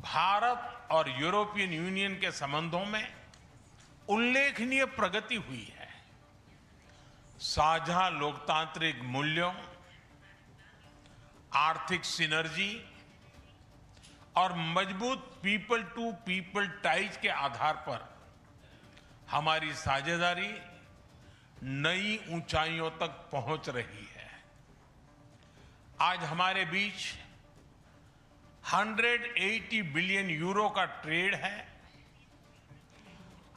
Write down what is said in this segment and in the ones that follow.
भारत और European union के संबंधों में उल्लेखनीय प्रगति हुई है। साझा लोकतांत्रिक मूल्यों, आर्थिक सिनर्जी और मजबूत पीपल टू पीपल टाइज के आधार पर हमारी साझेदारी नई ऊंचाइयों तक पहुंच रही है। आज हमारे बीच 180 बिलियन यूरो का ट्रेड है।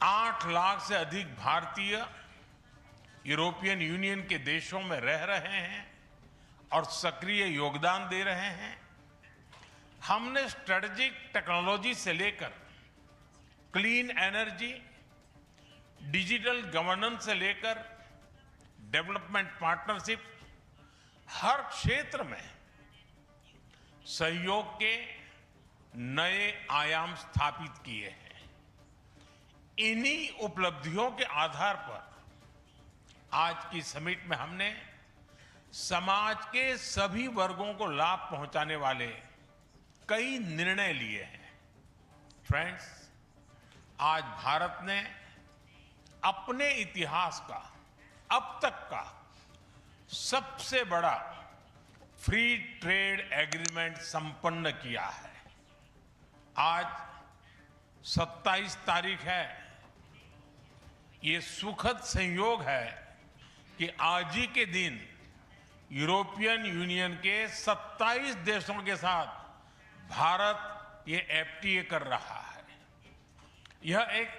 8 लाख से अधिक भारतीय यूरोपियन यूनियन के देशों में रह रहे हैं और सक्रिय योगदान दे रहे हैं। हमने स्ट्रेटेजिक टेक्नोलॉजी से लेकर क्लीन एनर्जी, डिजिटल गवर्नेंस से लेकर डेवलपमेंट पार्टनरशिप, हर क्षेत्र में सहयोग के नए आयाम स्थापित किए हैं। इन्हीं उपलब्धियों के आधार पर आज की समिट में हमने समाज के सभी वर्गों को लाभ पहुंचाने वाले कई निर्णय लिए हैं। फ्रेंड्स, आज भारत ने अपने इतिहास का अब तक का सबसे बड़ा फ्री ट्रेड एग्रीमेंट संपन्न किया है। आज 27 तारीख है। ये सुखद संयोग है कि आज ही के दिन यूरोपियन यूनियन के 27 देशों के साथ भारत ये एफटीए कर रहा है। यह एक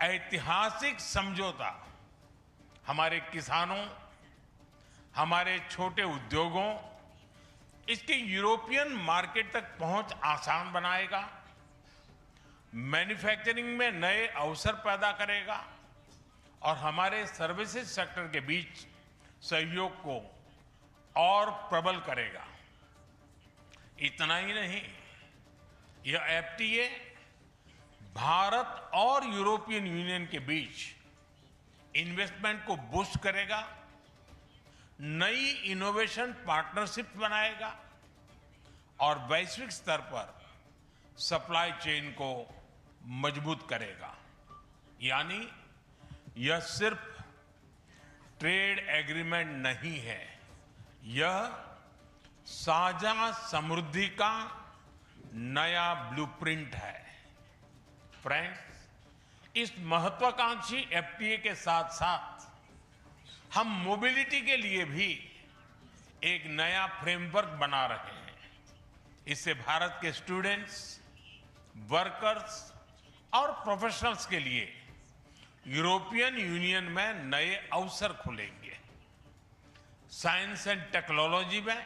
ऐतिहासिक समझौता हमारे किसानों, हमारे छोटे उद्योगों, इसके यूरोपियन मार्केट तक पहुंच आसान बनाएगा, मैन्युफैक्चरिंग में नए अवसर पैदा करेगा और हमारे सर्विसेज सेक्टर के बीच सहयोग को और प्रबल करेगा। इतना ही नहीं, यह एफटीए भारत और यूरोपियन यूनियन के बीच इन्वेस्टमेंट को बूस्ट करेगा, नई इनोवेशन पार्टनरशिप बनाएगा और वैश्विक स्तर पर सप्लाई चेन को मजबूत करेगा। यानी यह सिर्फ ट्रेड एग्रीमेंट नहीं है, यह साझा समृद्धि का नया ब्लूप्रिंट है। फ्रेंड्स, इस महत्वाकांक्षी एफटीए के साथ साथ हम मोबिलिटी के लिए भी एक नया फ्रेमवर्क बना रहे हैं। इससे भारत के स्टूडेंट्स, वर्कर्स और प्रोफेशनल्स के लिए यूरोपियन यूनियन में नए अवसर खुलेंगे। साइंस एंड टेक्नोलॉजी में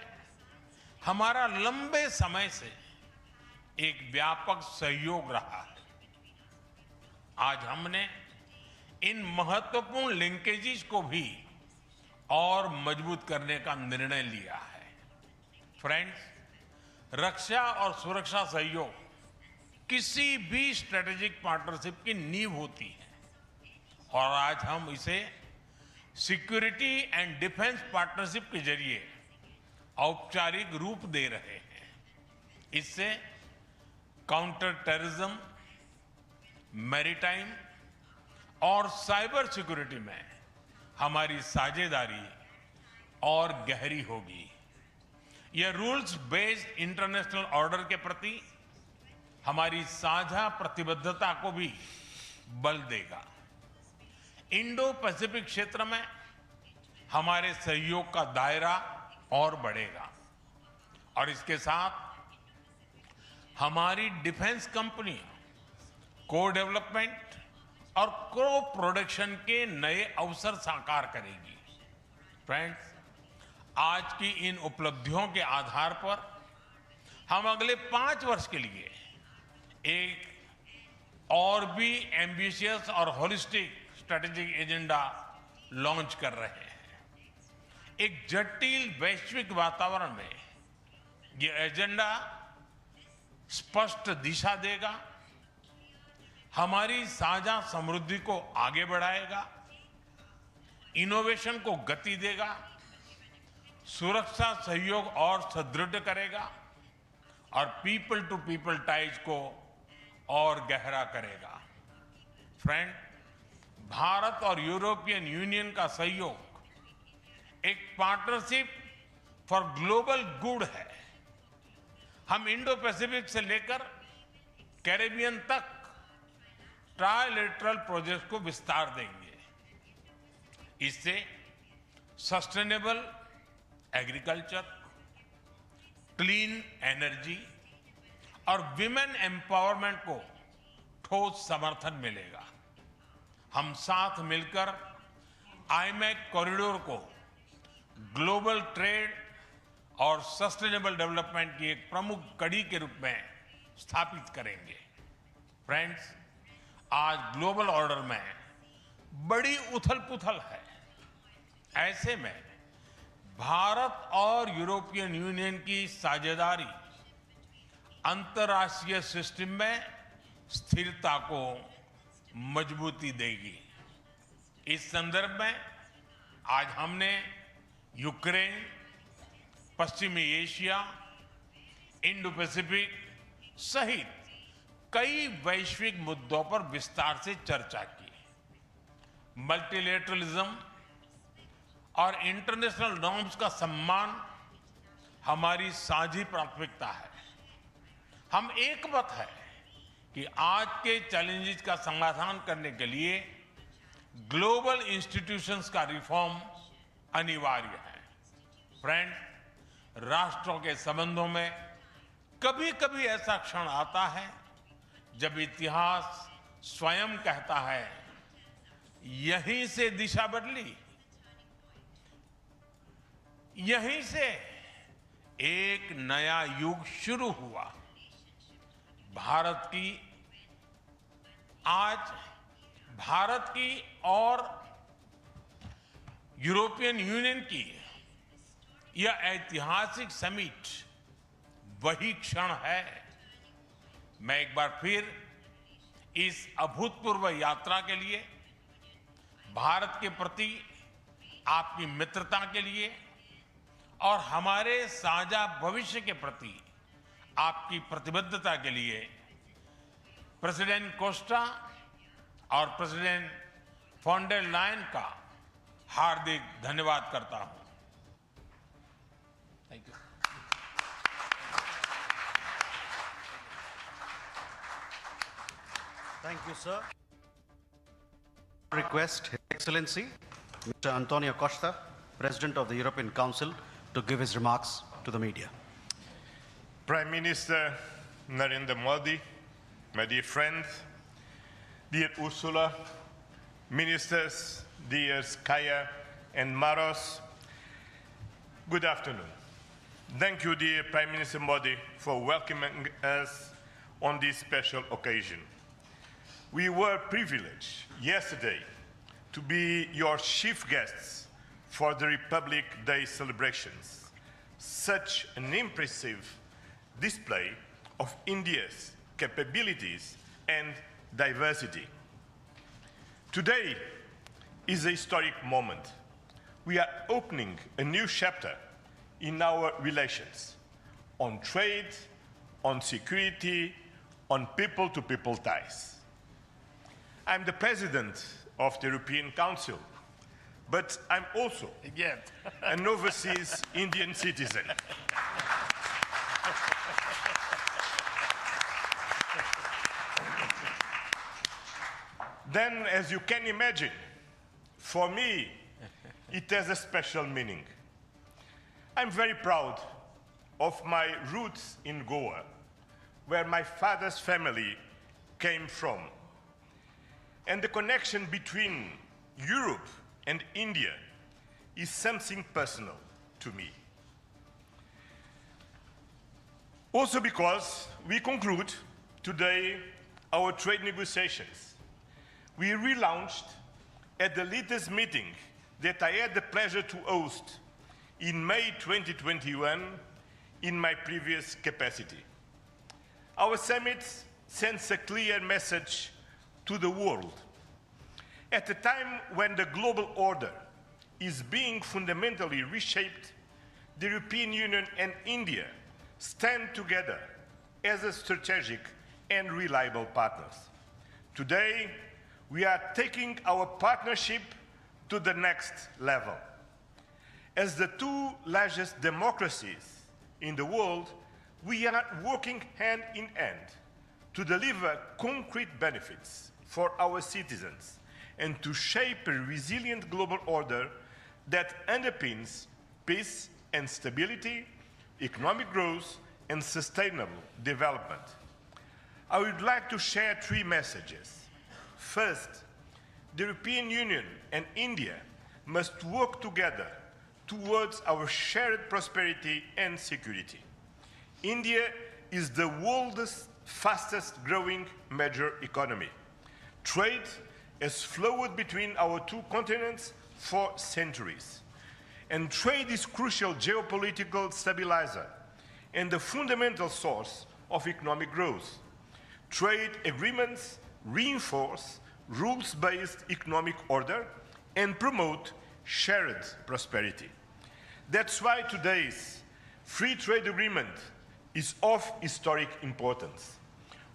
हमारा लंबे समय से एक व्यापक सहयोग रहा है। आज हमने इन महत्वपूर्ण लिंकेजेस को भी और मजबूत करने का निर्णय लिया है। फ्रेंड्स, रक्षा और सुरक्षा सहयोग किसी भी स्ट्रेटेजिक पार्टनरशिप की नींव होती है और आज हम इसे सिक्योरिटी एंड डिफेंस पार्टनरशिप के जरिए औपचारिक रूप दे रहे हैं। इससे काउंटर टेररिज्म, मैरीटाइम और साइबर सिक्योरिटी में हमारी साझेदारी और गहरी होगी। यह रूल्स बेस्ड इंटरनेशनल ऑर्डर के प्रति हमारी साझा प्रतिबद्धता को भी बल देगा। इंडो पैसिफिक क्षेत्र में हमारे सहयोग का दायरा और बढ़ेगा और इसके साथ हमारी डिफेंस कंपनियां को डेवलपमेंट और को प्रोडक्शन के नए अवसर साकार करेगी। फ्रेंड्स, आज की इन उपलब्धियों के आधार पर हम अगले 5 वर्ष के लिए एक और भी एम्बिशियस और होलिस्टिक स्ट्रेटेजिक एजेंडा लॉन्च कर रहे हैं। एक जटिल वैश्विक वातावरण में ये एजेंडा स्पष्ट दिशा देगा, हमारी साझा समृद्धि को आगे बढ़ाएगा, इनोवेशन को गति देगा, सुरक्षा सहयोग और सुदृढ़ करेगा और पीपल टू पीपल टाइज को और गहरा करेगा। फ्रेंड, भारत और यूरोपियन यूनियन का सहयोग एक पार्टनरशिप फॉर ग्लोबल गुड है। हम इंडो पैसिफिक से लेकर कैरेबियन तक ट्राइलेटरल प्रोजेक्ट को विस्तार देंगे। इससे सस्टेनेबल एग्रीकल्चर, क्लीन एनर्जी और विमेन एम्पावरमेंट को ठोस समर्थन मिलेगा। हम साथ मिलकर आईमैक कॉरिडोर को ग्लोबल ट्रेड और सस्टेनेबल डेवलपमेंट की एक प्रमुख कड़ी के रूप में स्थापित करेंगे। फ्रेंड्स, आज ग्लोबल ऑर्डर में बड़ी उथल-पुथल है। ऐसे में भारत और यूरोपियन यूनियन की साझेदारी अंतर्राष्ट्रीय सिस्टम में स्थिरता को मजबूती देगी। इस संदर्भ में आज हमने यूक्रेन, पश्चिमी एशिया, इंडो पैसिफिक सहित कई वैश्विक मुद्दों पर विस्तार से चर्चा की। मल्टीलेटरलिज्म और इंटरनेशनल नॉर्म्स का सम्मान हमारी साझी प्राथमिकता है। हम एकमत है कि आज के चैलेंजेस का समाधान करने के लिए ग्लोबल इंस्टीट्यूशंस का रिफॉर्म अनिवार्य है। फ्रेंड, राष्ट्रों के संबंधों में कभी-कभी ऐसा क्षण आता है जब इतिहास स्वयं कहता है, यहीं से दिशा बदली, यहीं से एक नया युग शुरू हुआ। भारत की और यूरोपियन यूनियन की यह ऐतिहासिक समिट वही क्षण है। मैं एक बार फिर इस अभूतपूर्व यात्रा के लिए, भारत के प्रति आपकी मित्रता के लिए और हमारे साझा भविष्य के प्रति आपकी प्रतिबद्धता के लिए प्रेसिडेंट कोस्टा और प्रेसिडेंट फॉन डेर लायन का हार्दिक धन्यवाद करता हूं। Thank you. Thank you, sir. Request His Excellency, Mr. Antonio Costa, President of the European Council, to give his remarks to the media. Prime Minister Narendra Modi, my dear friends, dear Ursula, ministers, dear Kaya and Maros, good afternoon. Thank you, dear Prime Minister Modi, for welcoming us on this special occasion. We were privileged yesterday to be your chief guests for the Republic Day celebrations. Such an impressive display of India's capabilities and diversity. Today is a historic moment. We are opening a new chapter in our relations on trade, on security, on people-to-people ties. I'm the president of the European Council, but I'm also an overseas Indian citizen. Then, as you can imagine, for me, it has a special meaning. I'm very proud of my roots in Goa, where my father's family came from. And the connection between Europe and India is something personal to me. Also because we conclude today our trade negotiations. We relaunched at the latest meeting that I had the pleasure to host in May 2021 in my previous capacity. Our summit sends a clear message to the world. At a time when the global order is being fundamentally reshaped, the European Union and India stand together as a strategic and reliable partners. Today, we are taking our partnership to the next level. As the two largest democracies in the world, we are working hand in hand to deliver concrete benefits for our citizens and to shape a resilient global order that underpins peace and stability, economic growth, and sustainable development. I would like to share three messages. First, the European Union and India must work together towards our shared prosperity and security. India is the world's fastest growing major economy. Trade has flowed between our two continents for centuries. And trade is crucial geopolitical stabilizer and the fundamental source of economic growth. Trade agreements reinforce rules-based economic order and promote shared prosperity. That's why today's free trade agreement is of historic importance,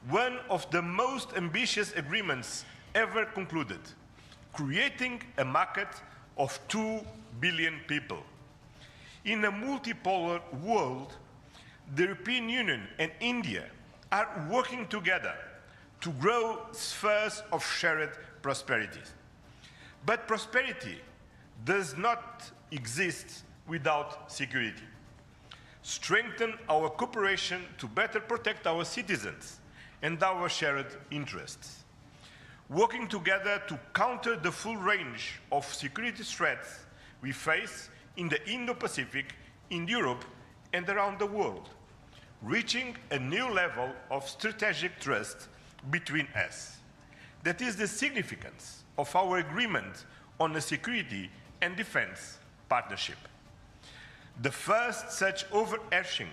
one of the most ambitious agreements ever concluded, creating a market of 2 billion people. In a multipolar world, the European Union and India are working together to grow spheres of shared prosperity. But prosperity does not exist without security. Strengthen our cooperation to better protect our citizens and our shared interests. Working together to counter the full range of security threats we face in the Indo-Pacific, in Europe, and around the world, reaching a new level of strategic trust between us. That is the significance of our agreement on a security and defense partnership. The first such overarching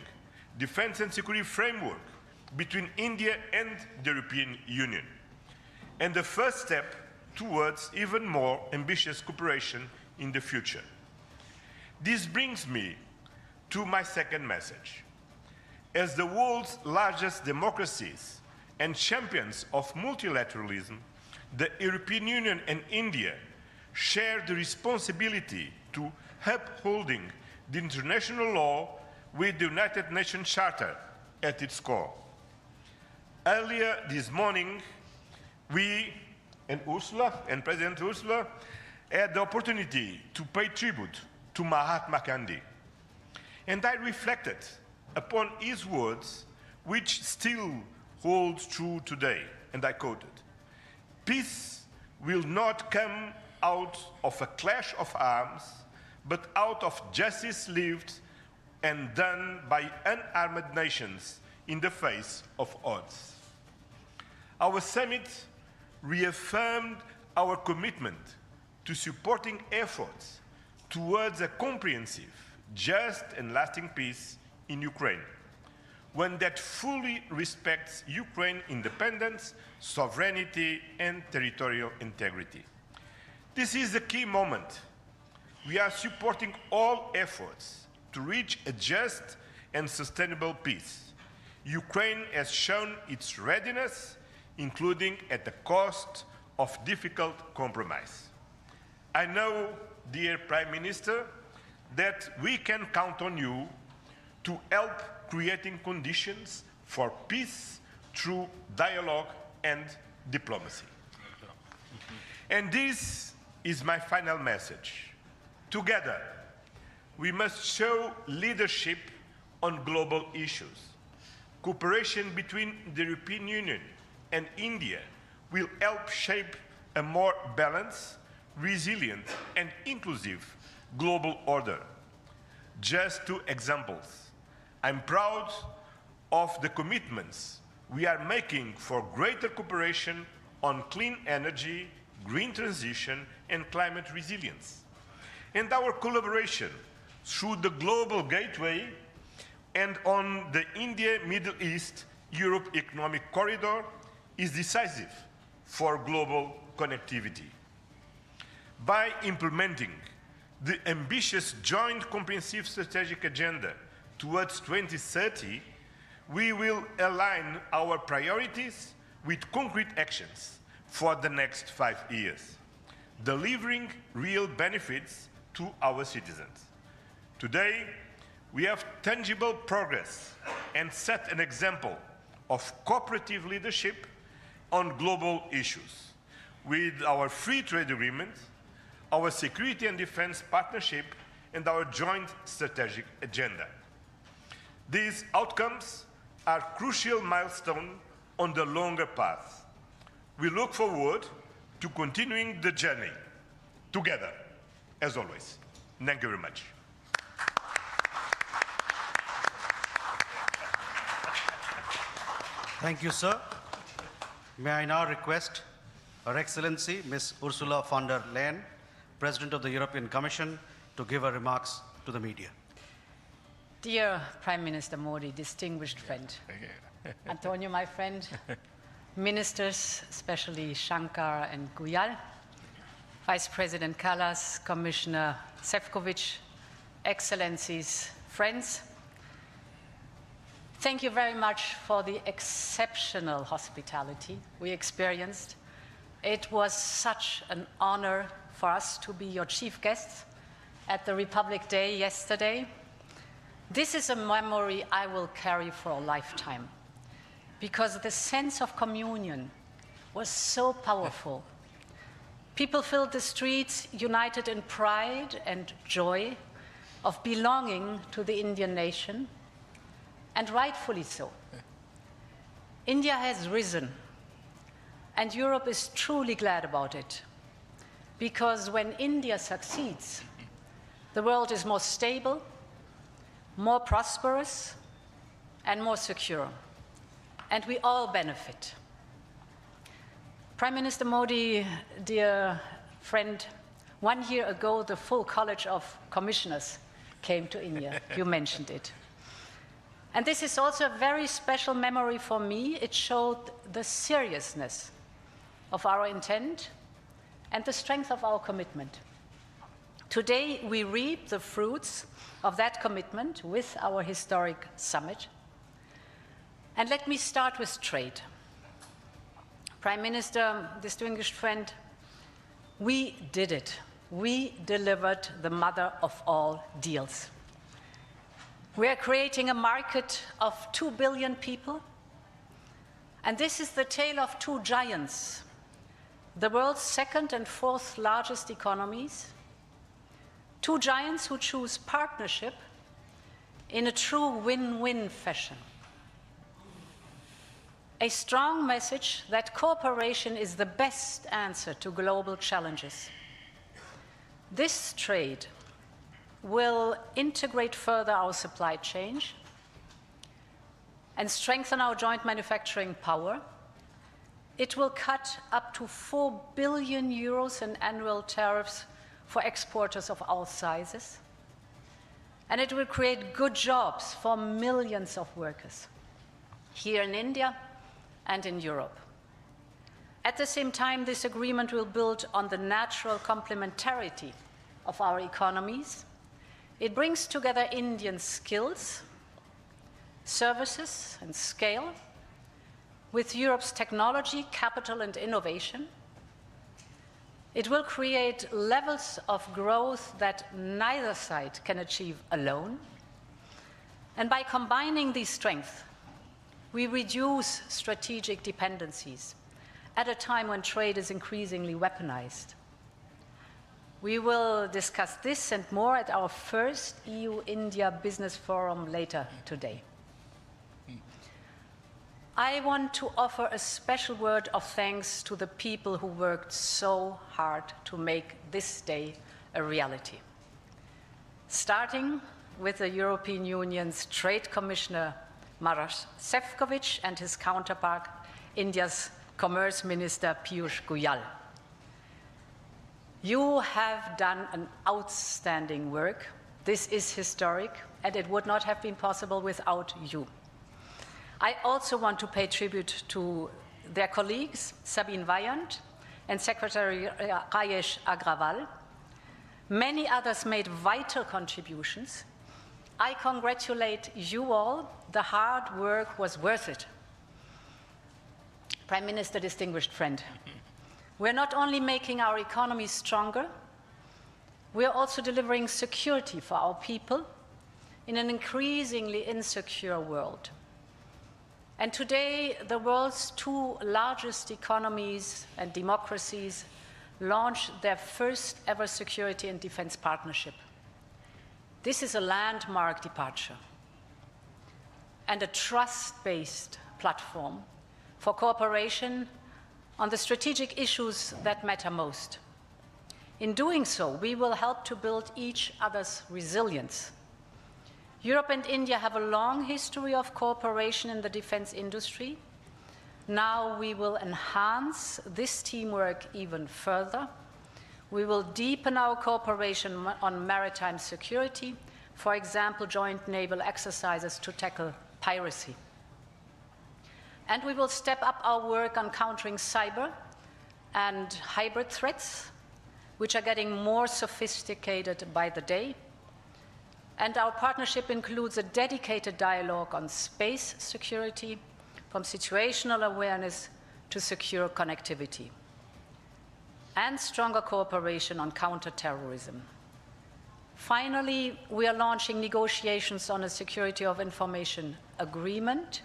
defense and security framework between India and the European Union, and the first step towards even more ambitious cooperation in the future. This brings me to my second message. As the world's largest democracies and champions of multilateralism, the European Union and India share the responsibility to upholding the international law with the United Nations Charter at its core. Earlier this morning, we and Ursula and President Ursula had the opportunity to pay tribute to Mahatma Gandhi. And I reflected upon his words, which still holds true today, and I quoted, "Peace will not come out of a clash of arms, but out of justice lived and done by unarmed nations in the face of odds." Our summit reaffirmed our commitment to supporting efforts towards a comprehensive, just and lasting peace in Ukraine, one that fully respects Ukraine's independence, sovereignty, and territorial integrity. This is a key moment. We are supporting all efforts to reach a just and sustainable peace. Ukraine has shown its readiness, including at the cost of difficult compromise. I know, dear Prime Minister, that we can count on you to help creating conditions for peace through dialogue and diplomacy. And this is my final message. Together, we must show leadership on global issues. Cooperation between the European Union and India will help shape a more balanced, resilient, and inclusive global order. Just two examples. I'm proud of the commitments we are making for greater cooperation on clean energy, green transition, and climate resilience. And our collaboration through the Global Gateway and on the India-Middle East-Europe Economic Corridor is decisive for global connectivity. By implementing the ambitious Joint Comprehensive Strategic Agenda towards 2030, we will align our priorities with concrete actions for the next 5 years, delivering real benefits to our citizens. Today, we have tangible progress and set an example of cooperative leadership on global issues with our free trade agreement, our security and defense partnership, and our joint strategic agenda. These outcomes are crucial milestones on the longer path. We look forward to continuing the journey together, as always. Thank you very much. Thank you, sir. May I now request Her Excellency Ms. Ursula von der Leyen, President of the European Commission, to give her remarks to the media. Dear Prime Minister Modi, distinguished friend, Antonio, my friend, ministers, especially Shankar and Guyal, Vice President Kallas, Commissioner Šefčovič, Excellencies, friends, thank you very much for the exceptional hospitality we experienced. It was such an honor for us to be your chief guests at the Republic Day yesterday. This is a memory I will carry for a lifetime, because the sense of communion was so powerful. People filled the streets united in pride and joy of belonging to the Indian nation, and rightfully so. India has risen, and Europe is truly glad about it, because when India succeeds, the world is more stable, more prosperous, and more secure, and we all benefit. Prime Minister Modi, dear friend, 1 year ago, the full College of Commissioners came to India. You mentioned it. And this is also a very special memory for me. It showed the seriousness of our intent and the strength of our commitment. Today, we reap the fruits of that commitment with our historic summit. And let me start with trade. Prime Minister, distinguished friend, we did it. We delivered the mother of all deals. We are creating a market of 2 billion people, and this is the tale of two giants, the world's second and fourth largest economies, two giants who choose partnership in a true win-win fashion. A strong message that cooperation is the best answer to global challenges. This trade will integrate further our supply chain and strengthen our joint manufacturing power. It will cut up to 4 billion euros in annual tariffs for exporters of all sizes. And it will create good jobs for millions of workers here in India and in Europe. At the same time, this agreement will build on the natural complementarity of our economies. It brings together Indian skills, services, and scale with Europe's technology, capital, and innovation. It will create levels of growth that neither side can achieve alone. And by combining these strengths, we reduce strategic dependencies at a time when trade is increasingly weaponized. We will discuss this and more at our first EU-India Business Forum later today. I want to offer a special word of thanks to the people who worked so hard to make this day a reality. Starting with the European Union's Trade Commissioner Maroš Šefčovič and his counterpart, India's Commerce Minister Piyush Goyal. You have done an outstanding work. This is historic, and it would not have been possible without you. I also want to pay tribute to their colleagues, Sabine Weyand and Secretary Rajesh Agrawal. Many others made vital contributions. I congratulate you all. The hard work was worth it. Prime Minister, distinguished friend, we're not only making our economy stronger, we are also delivering security for our people in an increasingly insecure world. And today, the world's two largest economies and democracies launch their first ever security and defense partnership. This is a landmark departure and a trust-based platform for cooperation on the strategic issues that matter most. In doing so, we will help to build each other's resilience. Europe and India have a long history of cooperation in the defense industry. Now we will enhance this teamwork even further. We will deepen our cooperation on maritime security, for example, joint naval exercises to tackle piracy. And we will step up our work on countering cyber and hybrid threats, which are getting more sophisticated by the day. And our partnership includes a dedicated dialogue on space security, from situational awareness to secure connectivity, and stronger cooperation on counterterrorism. Finally, we are launching negotiations on a security of information agreement.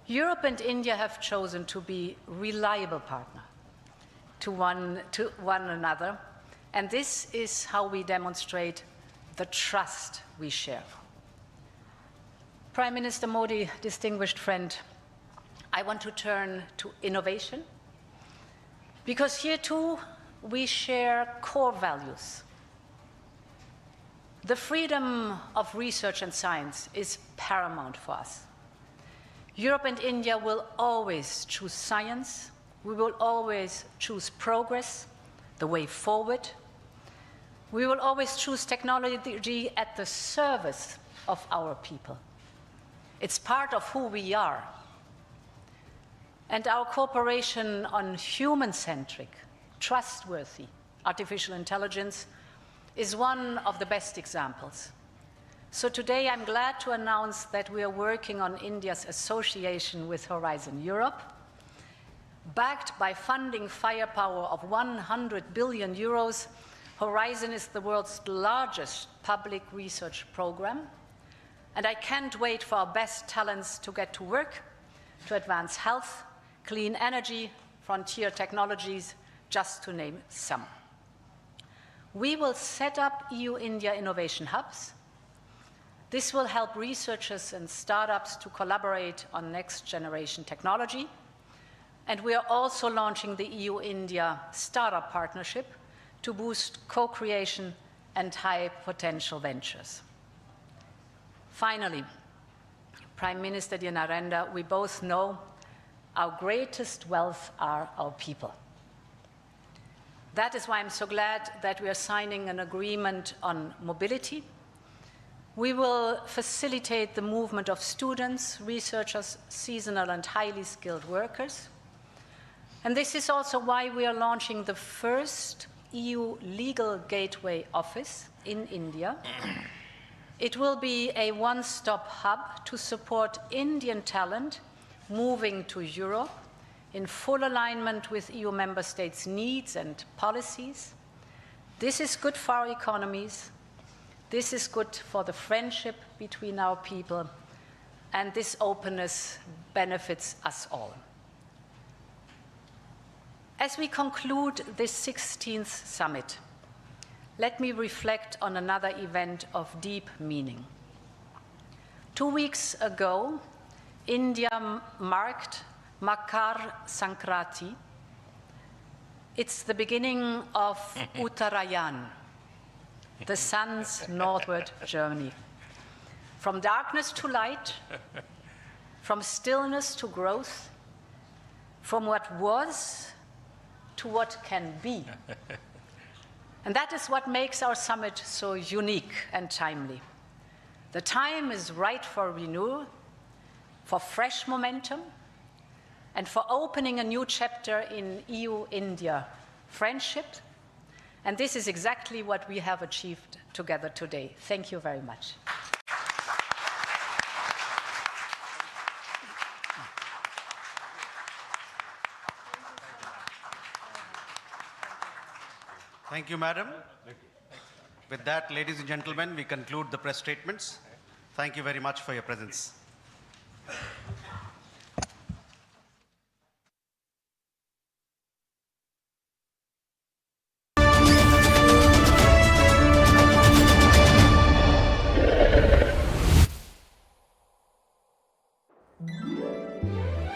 Europe and India have chosen to be reliable partners to one another, and this is how we demonstrate the trust we share. Prime Minister Modi, distinguished friend, I want to turn to innovation, because here too we share core values. The freedom of research and science is paramount for us. Europe and India will always choose science. We will always choose progress, the way forward. We will always choose technology at the service of our people. It's part of who we are. And our cooperation on human-centric, trustworthy artificial intelligence is one of the best examples. So today I'm glad to announce that we are working on India's association with Horizon Europe. Backed by funding firepower of 100 billion euros, Horizon is the world's largest public research program. And I can't wait for our best talents to get to work to advance health, clean energy, frontier technologies, just to name some. We will set up EU-India innovation hubs. This will help researchers and startups to collaborate on next-generation technology. And we are also launching the EU-India Startup Partnership to boost co-creation and high-potential ventures. Finally, Prime Minister dear Narendra, we both know our greatest wealth are our people. That is why I'm so glad that we are signing an agreement on mobility. We will facilitate the movement of students, researchers, seasonal and highly skilled workers. And this is also why we are launching the first EU Legal Gateway Office in India. It will be a one-stop hub to support Indian talent moving to Europe in full alignment with EU member states' needs and policies. This is good for our economies. This is good for the friendship between our people. And this openness benefits us all. As we conclude this 16th summit, let me reflect on another event of deep meaning. 2 weeks ago, India marked Makar Sankranti. It's the beginning of Uttarayan, the sun's northward journey. From darkness to light, from stillness to growth, from what was to what can be. And that is what makes our summit so unique and timely. The time is right for renewal, for fresh momentum, and for opening a new chapter in EU-India friendship. And this is exactly what we have achieved together today. Thank you very much. Thank you, madam. With that, ladies and gentlemen, we conclude the press statements. Thank you very much for your presence.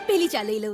પેલી ચાલે લો